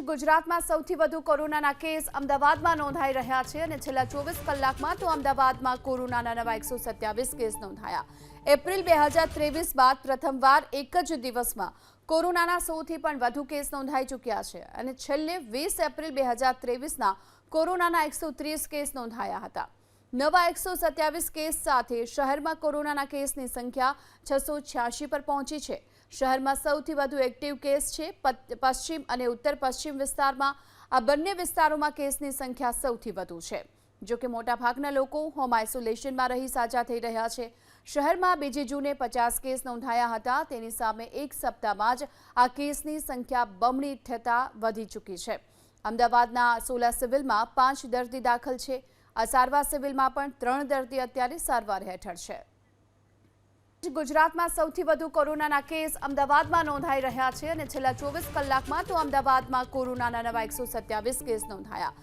ગુજરાતમાં સૌથી વધુ કોરોનાના કેસ અમદાવાદમાં નોંધાઈ રહ્યા છે અને છેલ્લા 24 કલાકમાં તો અમદાવાદમાં કોરોનાના નવા 127 કેસ નોંધાયા. એપ્રિલ 2023 બાદ પ્રથમવાર એક જ દિવસમાં કોરોનાના 100થી પણ વધુ કેસ નોંધાઈ ચૂક્યા છે અને છેલ્લે 20 એપ્રિલ 2023ના કોરોનાના 130 કેસ નોંધાયા હતા. નવા 127 કેસ સાથે શહેરમાં કોરોનાના કેસની સંખ્યા 686 પર પહોંચી છે. શહેરમાં સૌથી વધુ એક્ટિવ કેસ છે પશ્ચિમ અને ઉત્તર પશ્ચિમ વિસ્તારમાં. આ બંને વિસ્તારોમાં કેસની સંખ્યા સૌથી વધુ છે. જો કે મોટાભાગના લોકો હોમ આઇસોલેશનમાં રહી સાજા થઈ રહ્યા છે. શહેરમાં 2 જૂને 50 કેસ નોંધાયા હતા. તેની સામે એક સપ્તાહમાં જ આ કેસની સંખ્યા બમણી થતાં વધી ચૂકી છે. અમદાવાદના સોલા સિવિલમાં 5 દર્દી દાખલ છે. આ સારવાર સિવિલમાં પણ 3 દર્દી અત્યારે સારવાર હેઠળ છે. ગુજરાતમાં સૌથી વધુ કોરોનાના કેસ અમદાવાદમાં નોંધાઈ રહ્યા છે અને છેલ્લા 24 કલાકમાં તો અમદાવાદમાં કોરોનાના નવા 127 કેસ નોંધાયા.